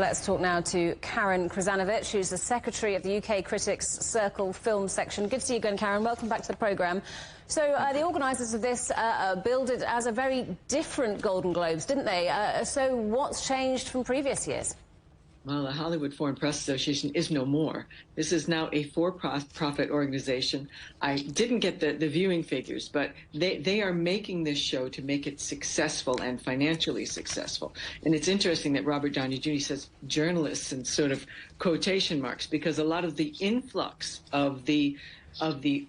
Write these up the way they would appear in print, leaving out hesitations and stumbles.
Well, let's talk now to Karen Krizanovich, who's the secretary of the UK Critics Circle Film Section. Good to see you again, Karen. Welcome back to the programme. So the organisers of this billed it as a very different Golden Globes, didn't they? So what's changed from previous years? Well, the Hollywood Foreign Press Association is no more. This is now a for-profit organization. I didn't get the viewing figures, but they are making this show to make it successful and financially successful. And it's interesting that Robert Downey Jr. says journalists in sort of quotation marks, because a lot of the influx of the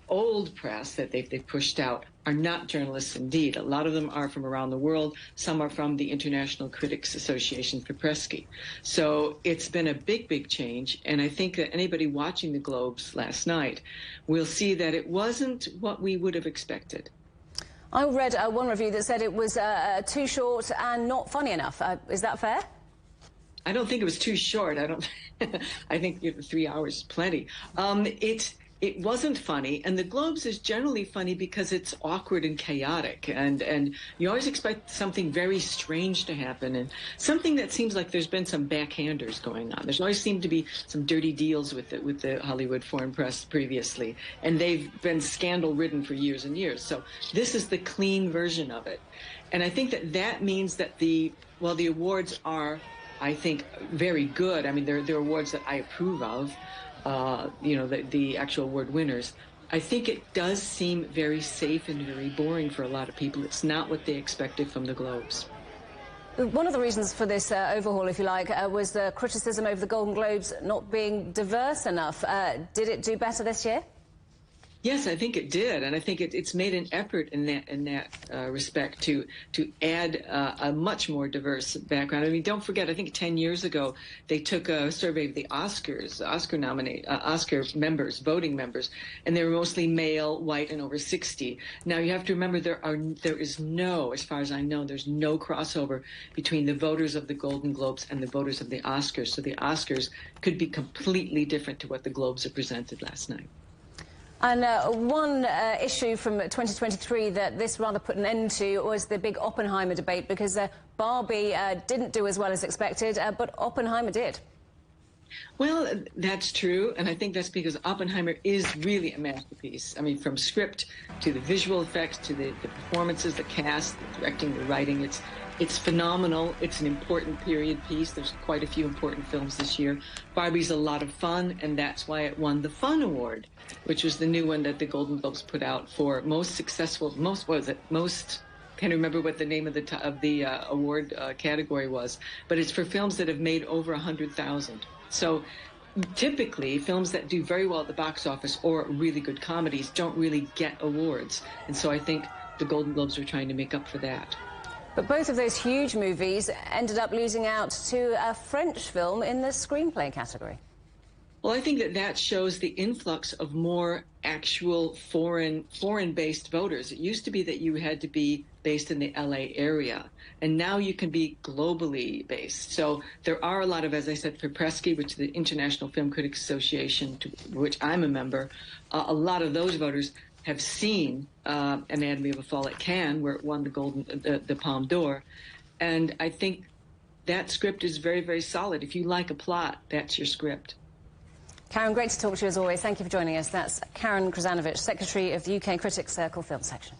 old press that they've pushed out are not journalists indeed. A lot of them are from around the world. Some are from the International Critics Association for Presky. So it's been a big, big change. And I think that anybody watching the Globes last night will see that it wasn't what we would have expected. I read one review that said it was too short and not funny enough. Is that fair? I don't think it was too short. I think 3 hours is plenty. It wasn't funny, and the Globes is generally funny because it's awkward and chaotic, and you always expect something very strange to happen, and something that seems like there's been some backhanders going on. There's always seemed to be some dirty deals with the Hollywood Foreign Press previously, and they've been scandal-ridden for years and years. So this is the clean version of it, and I think that means that the awards are, I think, very good. I mean, they're awards that I approve of. The actual award winners. I think it does seem very safe and very boring for a lot of people. It's not what they expected from the Globes. One of the reasons for this overhaul, if you like, was the criticism over the Golden Globes not being diverse enough. Did it do better this year? Yes, I think it did, and I think it's made an effort in that respect to add a much more diverse background. I mean, don't forget, I think 10 years ago they took a survey of the Oscars, Oscar members, voting members, and they were mostly male, white, and over 60. Now you have to remember there is no, as far as I know, there's no crossover between the voters of the Golden Globes and the voters of the Oscars. So the Oscars could be completely different to what the Globes have presented last night. And one issue from 2023 that this rather put an end to was the big Oppenheimer debate, because Barbie didn't do as well as expected, but Oppenheimer did. Well, that's true, and I think that's because Oppenheimer is really a masterpiece. I mean, from script to the visual effects to the performances, the cast, the directing, the writing, it's phenomenal. It's an important period piece. There's quite a few important films this year. Barbie's a lot of fun, and that's why it won the Fun Award, which was the new one that the Golden Globes put out for most successful, can't remember what the name of the award category was, but it's for films that have made over 100,000. So typically, films that do very well at the box office or really good comedies don't really get awards. And so I think the Golden Globes are trying to make up for that. But both of those huge movies ended up losing out to a French film in the screenplay category. Well, I think that shows the influx of more actual foreign-based voters. It used to be that you had to be based in the LA area, and now you can be globally based. So there are a lot of, as I said, for Presky, which is the International Film Critics Association, to which I'm a member, a lot of those voters have seen Anatomy of a Fall at Cannes, where it won the Palme d'Or, and I think that script is very, very solid. If you like a plot, that's your script. Karen, great to talk to you as always. Thank you for joining us. That's Karen Krizanovich, Secretary of the UK Critics Circle Film Section.